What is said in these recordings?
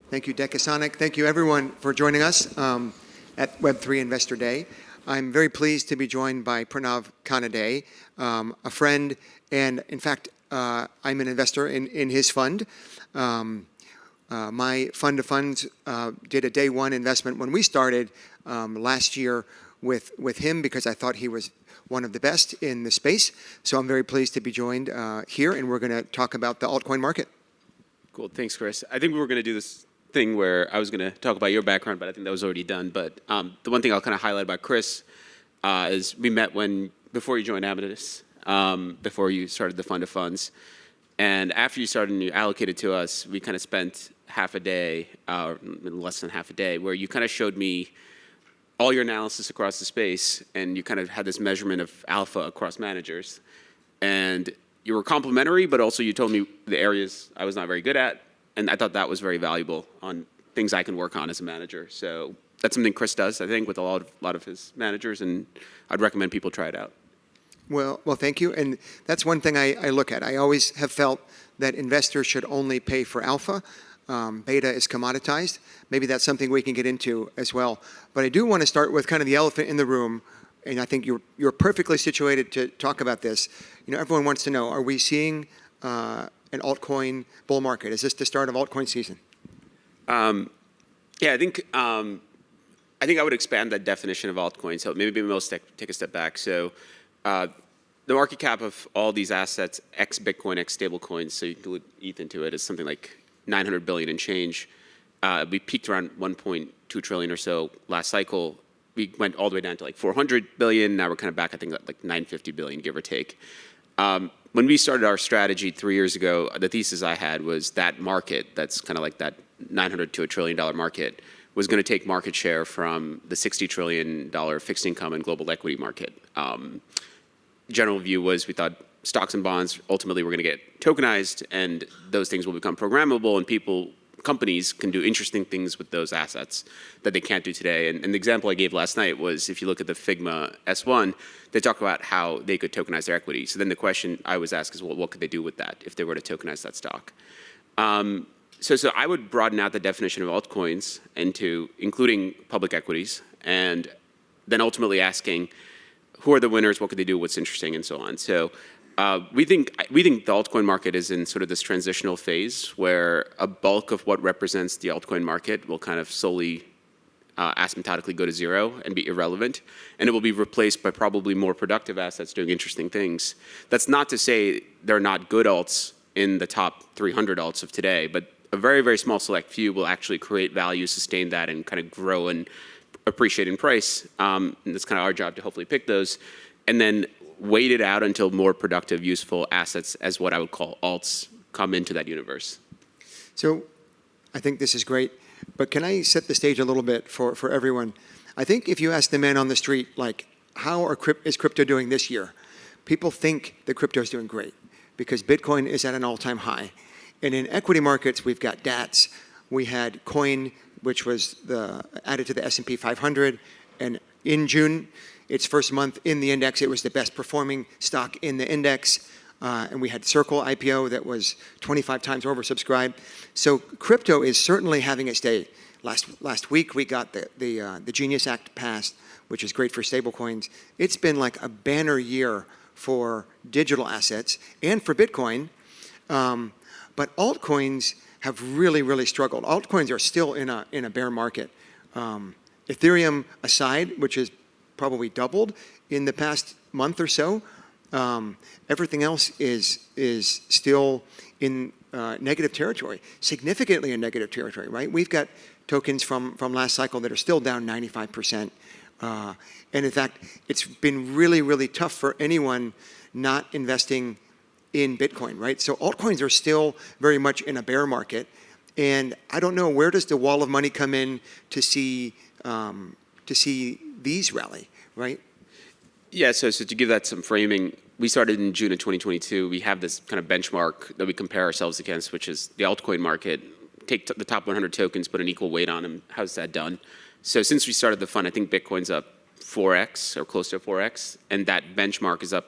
Thank you, Dekasonic. Thank you, everyone, for joining us at Web3 Investor Day. I'm very pleased to be joined by Pranav Kanade, a friend, and in fact, I'm an investor in his fund. My fund of funds did a day one investment when we started last year with him because I thought he was one of the best in the space. So I'm very pleased to be joined here, and we're going to talk about the altcoin market. Cool, thanks, Chris. I think we were going to do this thing where I was going to talk about your background, but I think that was already done. But the one thing I'll kind of highlight about Chris is we met before you joined Amitis, before you started the fund of funds. And after you started and you allocated to us, we kind of spent half a day, or less than half a day, where you kind of showed me all your analysis across the space, and you kind of had this measurement of alpha across managers. And you were complimentary, but also you told me the areas I was not very good at, and I thought that was very valuable on things I can work on as a manager. So that's something Chris does, I think, with a lot of his managers, and I'd recommend people try it out. Well, thank you. And that's one thing I look at. I always have felt that investors should only pay for alpha. Beta is commoditized. Maybe that's something we can get into as well. But I do want to start with kind of the elephant in the room, and I think you're perfectly situated to talk about this. You know, everyone wants to know: are we seeing an altcoin bull market? Is this the start of altcoin season? Yeah, I think I would expand that definition of altcoin. So maybe we'll take a step back. So the market cap of all these assets, ex Bitcoin, ex stablecoins, so you can include ETH into it, is something like 900 billion and change. We peaked around 1.2 trillion or so last cycle. We went all the way down to like 400 billion. Now we're kind of back, I think, at like 950 billion, give or take. When we started our strategy 3 years ago, the thesis I had was that market, that's kind of like that 900 to $1 trillion market, was going to take market share from the $60 trillion fixed income and global equity market. General view was we thought stocks and bonds ultimately were going to get tokenized, and those things will become programmable, and companies can do interesting things with those assets that they can't do today. And the example I gave last night was, if you look at the Figma S1, they talk about how they could tokenize their equity. So then the question I was asked is, well, what could they do with that if they were to tokenize that stock? So I would broaden out the definition of altcoins into including public equities, and then ultimately asking, who are the winners, what could they do, what's interesting, and so on. So we think the altcoin market is in sort of this transitional phase where a bulk of what represents the altcoin market will kind of solely asymptotically go to zero and be irrelevant, and it will be replaced by probably more productive assets doing interesting things. That's not to say there are not good alts in the top 300 alts of today, but a very, very small select few will actually create value, sustain that, and kind of grow and appreciate in price. And it's kind of our job to hopefully pick those, and then wait it out until more productive, useful assets, as what I would call alts, come into that universe. So I think this is great, but can I set the stage a little bit for everyone? I think if you ask the man on the street, like, how is crypto doing this year? People think that crypto is doing great because Bitcoin is at an all-time high. And in equity markets, we've got DATs. We had Coin, which was added to the S&P 500. And in June, its first month in the index, it was the best performing stock in the index. And we had Circle IPO that was 25 times oversubscribed. So crypto is certainly having its day. Last week, we got the Genius Act passed, which is great for stablecoins. It's been like a banner year for digital assets and for Bitcoin. But altcoins have really, really struggled. Altcoins are still in a bear market. Ethereum aside, which has probably doubled in the past month or so, everything else is still in negative territory, significantly in negative territory, right? We've got tokens from last cycle that are still down 95%. And in fact, it's been really, really tough for anyone not investing in Bitcoin, right? So altcoins are still very much in a bear market. And I don't know, where does the wall of money come in to see these rally, right? Yeah, so to give that some framing, we started in June of 2022. We have this kind of benchmark that we compare ourselves against, which is the altcoin market. Take the top 100 tokens, put an equal weight on them. How's that done? So since we started the fund, I think Bitcoin's up 4x or close to 4x, and that benchmark is up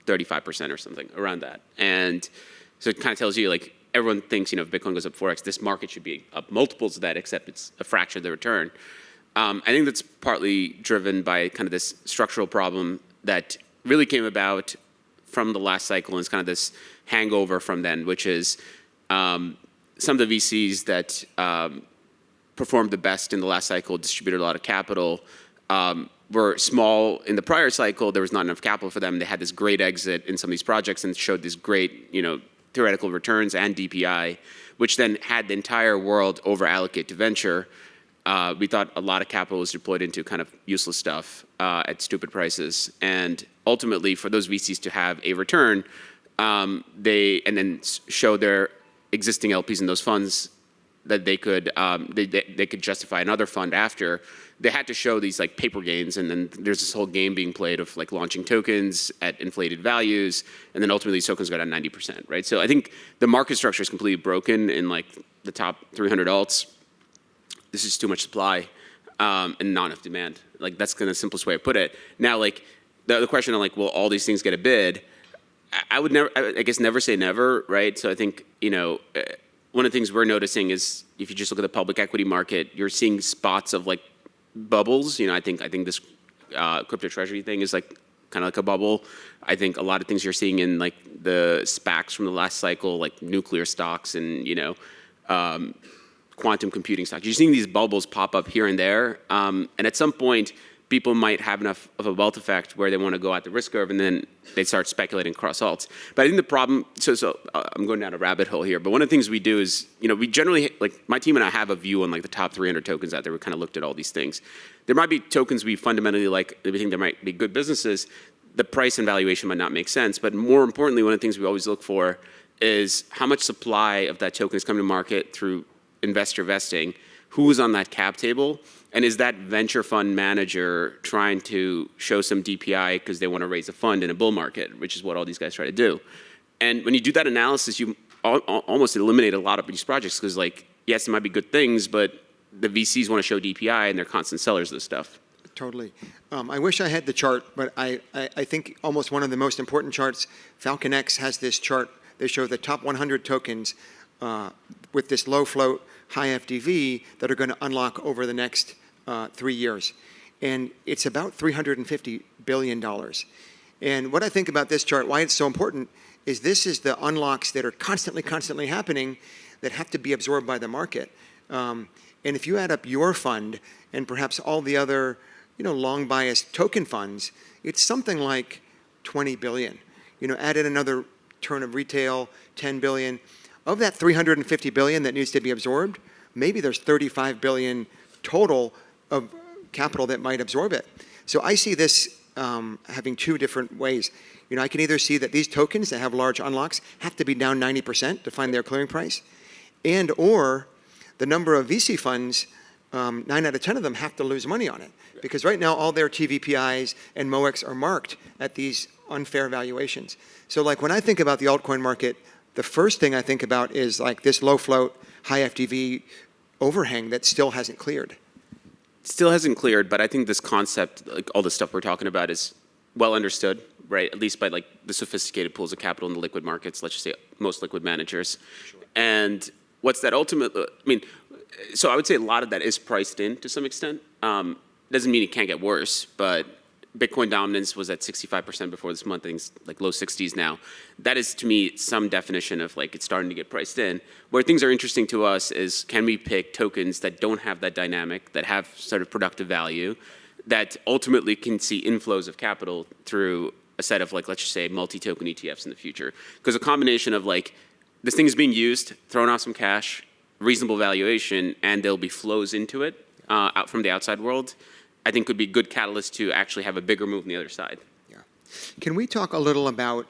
35% or something around that. And so it kind of tells you, like, everyone thinks, if Bitcoin goes up 4x, this market should be up multiples of that, except it's a fraction of the return. I think that's partly driven by kind of this structural problem that really came about from the last cycle, and it's kind of this hangover from then, which is some of the VCs that performed the best in the last cycle, distributed a lot of capital, were small in the prior cycle. There was not enough capital for them. They had this great exit in some of these projects and showed this great, theoretical returns and DPI, which then had the entire world over allocate to venture. We thought a lot of capital was deployed into kind of useless stuff at stupid prices. And ultimately, for those VCs to have a return, and then show their existing LPs in those funds that they could justify another fund after, they had to show these like paper gains, and then there's this whole game being played of like launching tokens at inflated values, and then ultimately these tokens go down 90%, right? So I think the market structure is completely broken in like the top 300 alts. This is too much supply and not enough demand. Like that's kind of the simplest way to put it. Now, like the question of like, will all these things get a bid? I would never, I guess never say never, right? So I think, one of the things we're noticing is if you just look at the public equity market, you're seeing spots of like bubbles. I think this crypto treasury thing is like kind of like a bubble. I think a lot of things you're seeing in like the SPACs from the last cycle, like nuclear stocks and quantum computing stocks. You're seeing these bubbles pop up here and there, and at some point, people might have enough of a wealth effect where they want to go at the risk curve, and then they start speculating across alts. But I think the problem, so I'm going down a rabbit hole here, but one of the things we do is, we generally, like my team and I have a view on like the top 300 tokens out there. We kind of looked at all these things. There might be tokens we fundamentally like, we think there might be good businesses. The price and valuation might not make sense, but more importantly, one of the things we always look for is how much supply of that token is coming to market through investor vesting, who is on that cap table, and is that venture fund manager trying to show some DPI because they want to raise a fund in a bull market, which is what all these guys try to do. And when you do that analysis, you almost eliminate a lot of these projects because, like, yes, it might be good things, but the VCs want to show DPI and they're constant sellers of this stuff. Totally. I wish I had the chart, but I think almost one of the most important charts, FalconX has this chart. They show the top 100 tokens with this low float, high FDV that are going to unlock over the next 3 years. And it's about $350 billion. And what I think about this chart, why it's so important, is this is the unlocks that are constantly happening that have to be absorbed by the market. And if you add up your fund and perhaps all the other, long biased token funds, it's something like 20 billion. Add in another turn of retail, 10 billion. Of that 350 billion that needs to be absorbed, maybe there's 35 billion total of capital that might absorb it. So I see this having two different ways. I can either see that these tokens that have large unlocks have to be down 90% to find their clearing price, and or the number of VC funds, 9 out of 10 of them have to lose money on it. Because right now all their TVPIs and MOEX are marked at these unfair valuations. So like when I think about the altcoin market, the first thing I think about is like this low float, high FDV overhang that still hasn't cleared. Still hasn't cleared, but I think this concept, like all the stuff we're talking about, is well understood, right? At least by like the sophisticated pools of capital in the liquid markets, let's just say most liquid managers. Sure. And what's that ultimate, so I would say a lot of that is priced in to some extent. Doesn't mean it can't get worse, but Bitcoin dominance was at 65% before this month. I think it's like low 60s now. That is, to me, some definition of like it's starting to get priced in. Where things are interesting to us is, can we pick tokens that don't have that dynamic, that have sort of productive value, that ultimately can see inflows of capital through a set of like, let's just say, multi-token ETFs in the future? Because a combination of like, this thing is being used, throwing off some cash, reasonable valuation, and there'll be flows into it out from the outside world, I think could be good catalyst to actually have a bigger move on the other side. Yeah. Can we talk a little about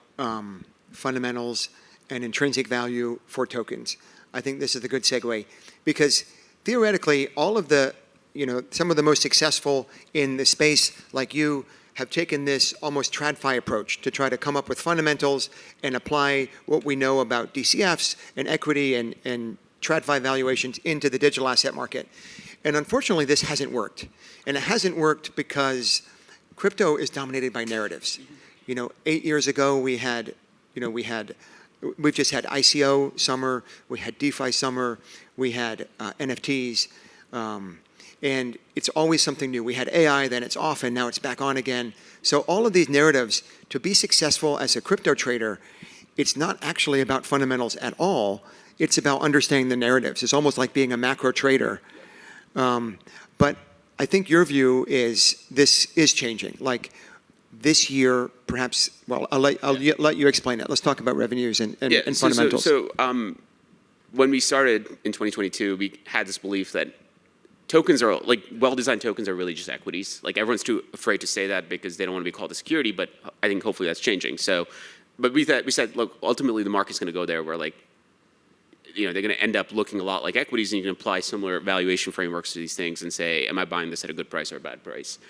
fundamentals and intrinsic value for tokens? I think this is a good segue because theoretically all of the, some of the most successful in the space like you have taken this almost TradFi approach to try to come up with fundamentals and apply what we know about DCFs and equity and TradFi valuations into the digital asset market. And unfortunately, this hasn't worked. And it hasn't worked because crypto is dominated by narratives. 8 years ago, we had we've just had ICO summer, we had DeFi summer, we had NFTs, and it's always something new. We had AI, then it's off, and now it's back on again. So all of these narratives, to be successful as a crypto trader, it's not actually about fundamentals at all. It's about understanding the narratives. It's almost like being a macro trader. But I think your view is this is changing. Like this year, perhaps, well, I'll let you explain it. Let's talk about revenues and fundamentals. When we started in 2022, we had this belief that tokens are, like, well-designed tokens are really just equities. Like, everyone's too afraid to say that because they don't want to be called a security, but I think hopefully that's changing. So, but we said, look, ultimately the market's going to go there where, like, you know, they're going to end up looking a lot like equities, and you can apply similar valuation frameworks to these things and say, am I buying this at a good price or a bad price?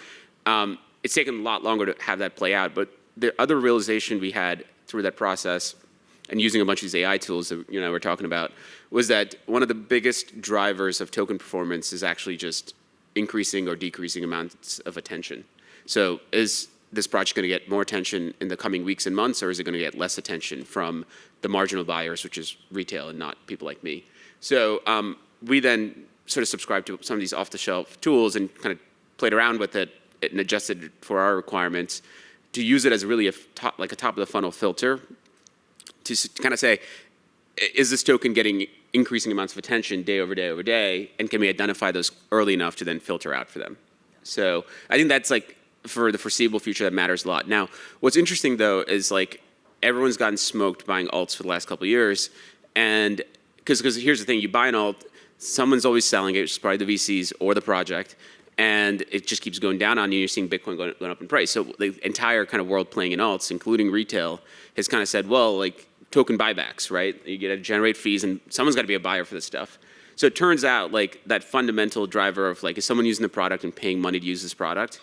It's taken a lot longer to have that play out, but the other realization we had through that process and using a bunch of these AI tools that you know we're talking about was that one of the biggest drivers of token performance is actually just increasing or decreasing amounts of attention. So is this project going to get more attention in the coming weeks and months, or is it going to get less attention from the marginal buyers, which is retail and not people like me? So we then sort of subscribed to some of these off-the-shelf tools and kind of played around with it and adjusted it for our requirements to use it as really a top of the funnel filter to kind of say, is this token getting increasing amounts of attention day over day over day, and can we identify those early enough to then filter out for them? So I think that's like, for the foreseeable future, that matters a lot. Now, what's interesting though is like everyone's gotten smoked buying alts for the last couple of years, and because here's the thing, you buy an alt, someone's always selling it, which is probably the VCs or the project, and it just keeps going down on you. You're seeing Bitcoin going up in price. So the entire kind of world playing in alts, including retail, has kind of said, well, like token buybacks, right? You get to generate fees, and someone's got to be a buyer for this stuff. So it turns out like that fundamental driver of like, is someone using the product and paying money to use this product?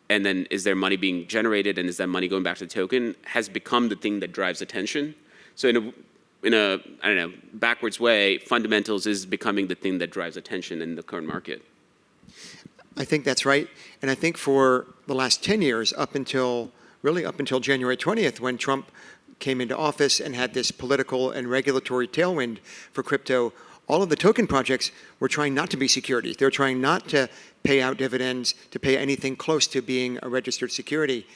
And then is there money being generated, and is that money going back to the token, has become the thing that drives attention. So in a I don't know, backwards way, fundamentals is becoming the thing that drives attention in the current market. I think that's right. And I think for the last 10 years, up until January 20th, when Trump came into office and had this political and regulatory tailwind for crypto, all of the token projects were trying not to be securities. They were trying not to pay out dividends, to pay anything close to being a registered security,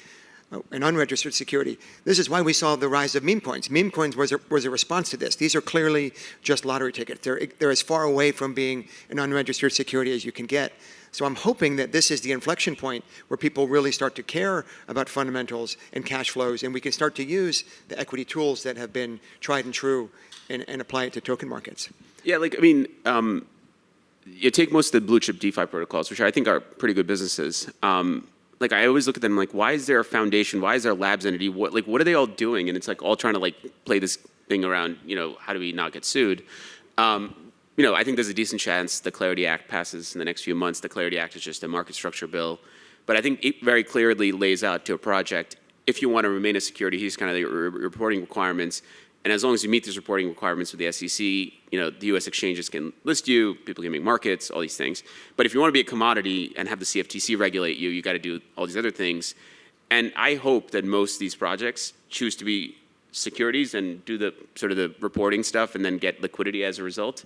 an unregistered security. This is why we saw the rise of meme coins. Meme coins was a response to this. These are clearly just lottery tickets. They're as far away from being an unregistered security as you can get. So I'm hoping that this is the inflection point where people really start to care about fundamentals and cash flows, and we can start to use the equity tools that have been tried and true and apply it to token markets. Yeah, like, I mean, you take most of the blue chip DeFi protocols, which I think are pretty good businesses. Like, I always look at them like, why is there a foundation? Why is there a labs entity? What are they all doing? And it's like all trying to like play this thing around, you know, how do we not get sued? You know, I think there's a decent chance the Clarity Act passes in the next few months. The Clarity Act is just a market structure bill. But I think it very clearly lays out to a project, if you want to remain a security, here's kind of the reporting requirements. And as long as you meet these reporting requirements with the SEC, you know, the US exchanges can list you, people can make markets, all these things. But if you want to be a commodity and have the CFTC regulate you, you got to do all these other things. And I hope that most of these projects choose to be securities and do the sort of the reporting stuff and then get liquidity as a result.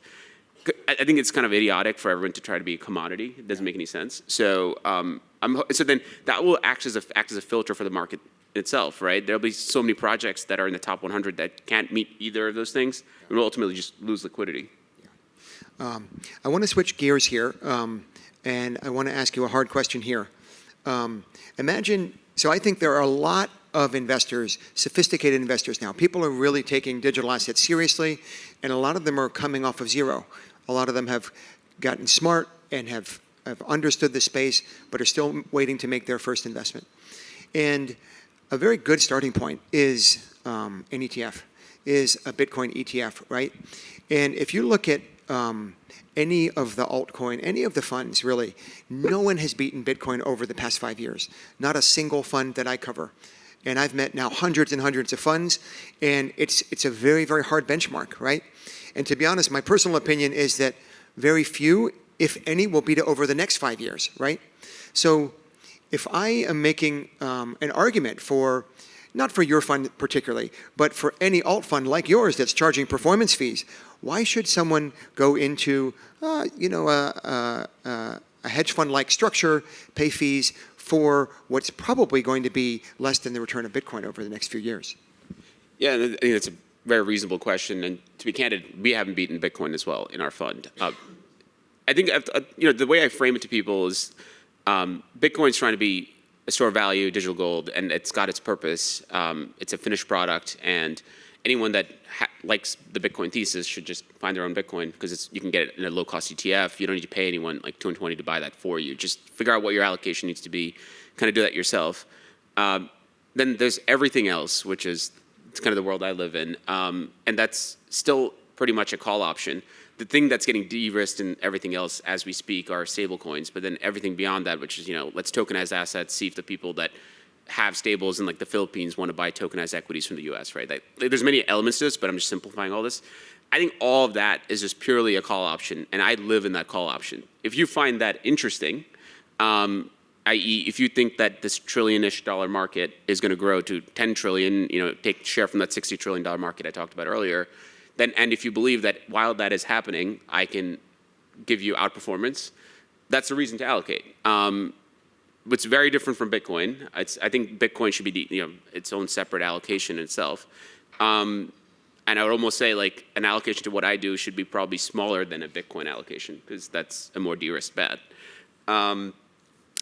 I think it's kind of idiotic for everyone to try to be a commodity. It doesn't make any sense. So so then that will act as a filter for the market itself, right? There'll be so many projects that are in the top 100 that can't meet either of those things, and will ultimately just lose liquidity. I want to switch gears here, and I want to ask you a hard question here. Imagine, so I think there are a lot of investors, sophisticated investors now. People are really taking digital assets seriously, and a lot of them are coming off of zero. A lot of them have gotten smart and have understood the space, but are still waiting to make their first investment. And a very good starting point is an ETF, is a Bitcoin ETF, right? And if you look at any of the altcoin, any of the funds really, no one has beaten Bitcoin over the past 5 years. Not a single fund that I cover. And I've met now hundreds and hundreds of funds, and it's a very, very hard benchmark, right? And to be honest, my personal opinion is that very few, if any, will beat it over the next 5 years, right? So if I am making an argument for not for your fund particularly, but for any alt fund like yours that's charging performance fees, why should someone go into, a hedge fund-like structure, pay fees for what's probably going to be less than the return of Bitcoin over the next few years? Yeah, and I think that's a very reasonable question. And to be candid, we haven't beaten Bitcoin as well in our fund. I think the way I frame it to people is Bitcoin's trying to be a store of value, digital gold, and it's got its purpose. It's a finished product, and anyone that likes the Bitcoin thesis should just find their own Bitcoin because you can get it in a low-cost ETF. You don't need to pay anyone like $220 to buy that for you. Just figure out what your allocation needs to be, kind of do that yourself. Then there's everything else, which is it's kind of the world I live in, and that's still pretty much a call option. The thing that's getting de-risked and everything else as we speak are stable coins, but then everything beyond that, which is, let's tokenize assets, see if the people that have stables in like the Philippines want to buy tokenized equities from the US, right? There's many elements to this, but I'm just simplifying all this. I think all of that is just purely a call option, and I live in that call option. If you find that interesting, i.e. if you think that this trillion-ish dollar market is going to grow to 10 trillion, take share from that $60 trillion market I talked about earlier, then, and if you believe that while that is happening, I can give you outperformance, that's the reason to allocate. It's very different from Bitcoin. I think Bitcoin should be its own separate allocation in itself. And I would almost say like an allocation to what I do should be probably smaller than a Bitcoin allocation because that's a more de-risked bet. And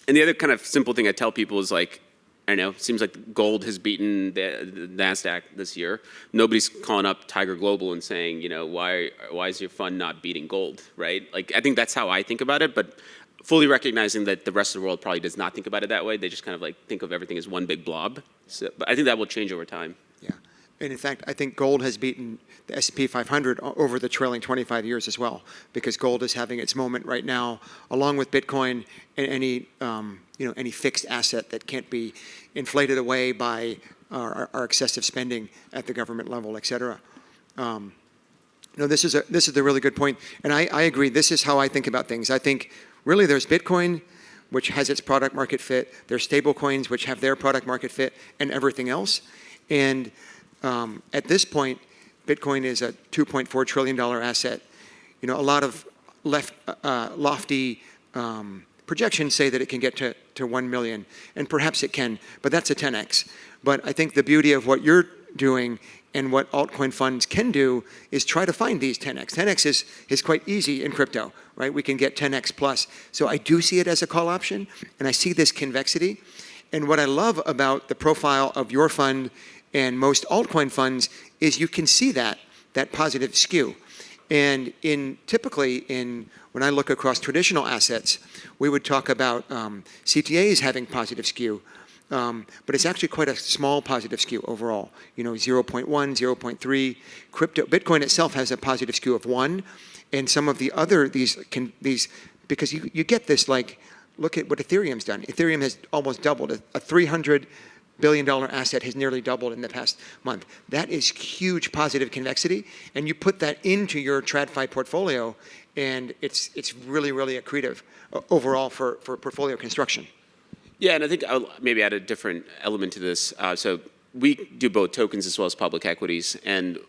the other kind of simple thing I tell people is like, I don't know, it seems like gold has beaten the NASDAQ this year. Nobody's calling up Tiger Global and saying, why is your fund not beating gold, right? Like, I think that's how I think about it, but fully recognizing that the rest of the world probably does not think about it that way. They just kind of like think of everything as one big blob. So, but I think that will change over time. Yeah. And in fact, I think gold has beaten the S&P 500 over the trailing 25 years as well, because gold is having its moment right now, along with Bitcoin and any fixed asset that can't be inflated away by our excessive spending at the government level, et cetera. This is a really good point, and I agree. This is how I think about things. I think really there's Bitcoin, which has its product market fit. There's stable coins, which have their product market fit, and everything else. And at this point, Bitcoin is a $2.4 trillion asset. A lot of lofty projections say that it can get to 1 million, and perhaps it can, but that's a 10x. But I think the beauty of what you're doing and what altcoin funds can do is try to find these 10x. 10x is quite easy in crypto, right? We can get 10x plus. So I do see it as a call option, and I see this convexity. And what I love about the profile of your fund and most altcoin funds is you can see that positive skew. And typically when I look across traditional assets, we would talk about CTAs having positive skew, but it's actually quite a small positive skew overall. 0.1, 0.3. Bitcoin itself has a positive skew of 1, and some of the other these because you get this, like, look at what Ethereum's done. Ethereum has almost doubled. A $300 billion asset has nearly doubled in the past month. That is huge positive convexity, and you put that into your TradFi portfolio, and it's really, really accretive overall for portfolio construction. Yeah, and I think I'll maybe add a different element to this. So we do both tokens as well as public equities, and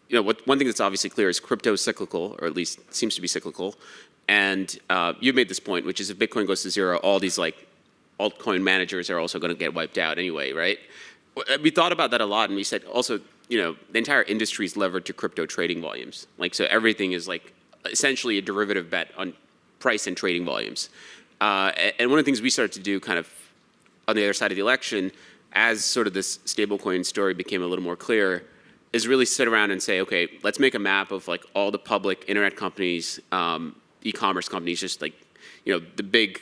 one thing that's obviously clear is crypto is cyclical, or at least seems to be cyclical. And you made this point, which is if Bitcoin goes to zero, all these like altcoin managers are also going to get wiped out anyway, right? We thought about that a lot, and we said also, the entire industry is levered to crypto trading volumes. Like, so everything is like essentially a derivative bet on price and trading volumes. And one of the things we started to do kind of on the other side of the election, as sort of this stablecoin story became a little more clear, is really sit around and say, okay, let's make a map of like all the public internet companies, e-commerce companies, just like, the big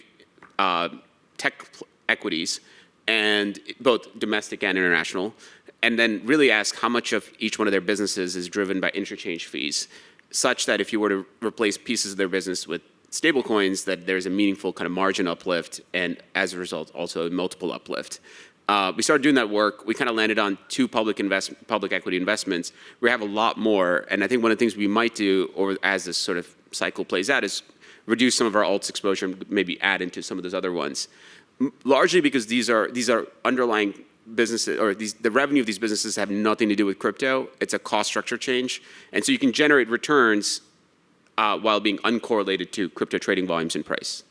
tech equities, and both domestic and international, and then really ask how much of each one of their businesses is driven by interchange fees, such that if you were to replace pieces of their business with stable coins, that there's a meaningful kind of margin uplift, and as a result, also a multiple uplift. We started doing that work. We kind of landed on 2 public equity investments. We have a lot more, and I think one of the things we might do, or as this sort of cycle plays out, is reduce some of our alts exposure and maybe add into some of those other ones. Largely because these are underlying businesses or the revenue of these businesses have nothing to do with crypto. It's a cost structure change. And so you can generate returns while being uncorrelated to crypto trading volumes and price.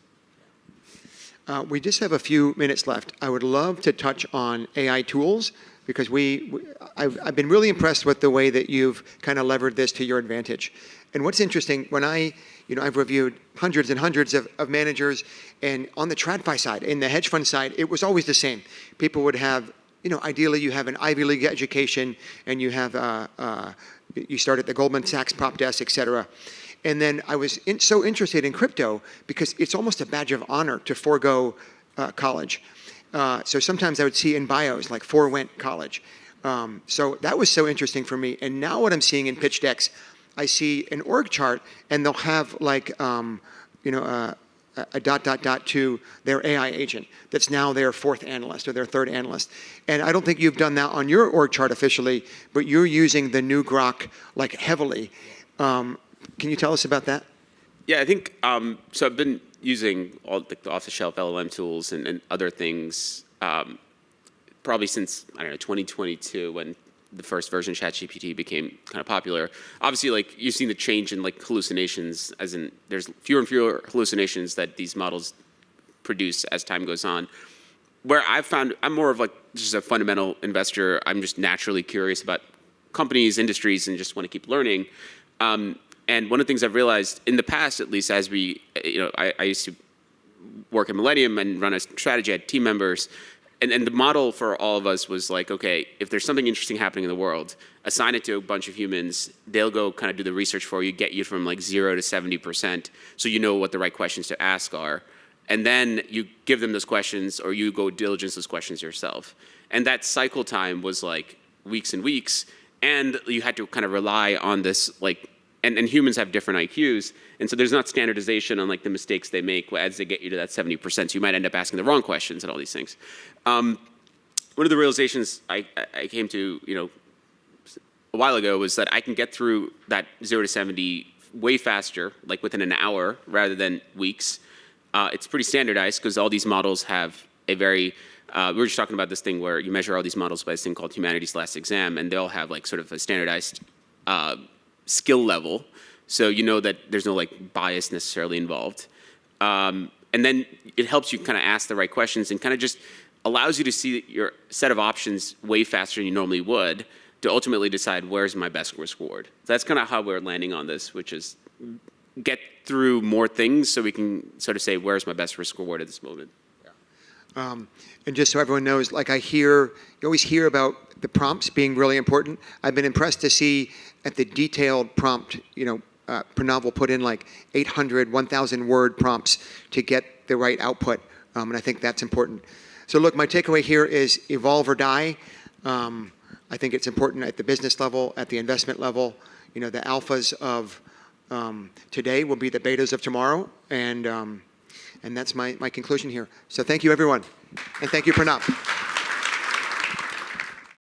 We just have a few minutes left. I would love to touch on AI tools because I've been really impressed with the way that you've kind of levered this to your advantage. And what's interesting, when I've reviewed hundreds and hundreds of managers, and on the TradFi side, in the hedge fund side, it was always the same. People would have, ideally you have an Ivy League education and you have, you start at the Goldman Sachs prop desk, et cetera. And then I was so interested in crypto because it's almost a badge of honor to forego college. So sometimes I would see in bios like forwent college. So that was so interesting for me. And now what I'm seeing in pitch decks, I see an org chart and they'll have like, a ... to their AI agent that's now their fourth analyst or their third analyst. And I don't think you've done that on your org chart officially, but you're using the new Grok like heavily. Can you tell us about that? Yeah, I think, so I've been using all the off-the-shelf LLM tools and other things probably since, 2022 when the first version of ChatGPT became kind of popular. Obviously, like you've seen the change in like hallucinations, as in there's fewer and fewer hallucinations that these models produce as time goes on. Where I've found, I'm more of like just a fundamental investor. I'm just naturally curious about companies, industries, and just want to keep learning. And one of the things I've realized in the past, at least, as we, I used to work at Millennium and run a strategy, I had team members. And the model for all of us was like, okay, if there's something interesting happening in the world, assign it to a bunch of humans. They'll go kind of do the research for you, get you from like 0 to 70%, so you know what the right questions to ask are. And then you give them those questions, or you go diligence those questions yourself. And that cycle time was like weeks and weeks, and you had to kind of rely on this like, and humans have different IQs, and so there's not standardization on like the mistakes they make as they get you to that 70%. So you might end up asking the wrong questions and all these things. One of the realizations I came to, a while ago was that I can get through that 0 to 70 way faster, like within an hour rather than weeks. It's pretty standardized because all these models have a very, we were just talking about this thing where you measure all these models by this thing called Humanities Last Exam, and they'll have like sort of a standardized skill level, so you know that there's no like bias necessarily involved. And then it helps you kind of ask the right questions and kind of just allows you to see your set of options way faster than you normally would to ultimately decide where's my best risk reward. So that's kind of how we're landing on this, which is get through more things so we can sort of say where's my best risk reward at this moment. And just so everyone knows, like you always hear about the prompts being really important. I've been impressed to see at the detailed prompt, Pranav will put in like 800, 1,000 word prompts to get the right output. And I think that's important. So look, my takeaway here is evolve or die. I think it's important at the business level, at the investment level. The alphas of today will be the betas of tomorrow. And that's my conclusion here. So thank you, everyone. And thank you, Pranav.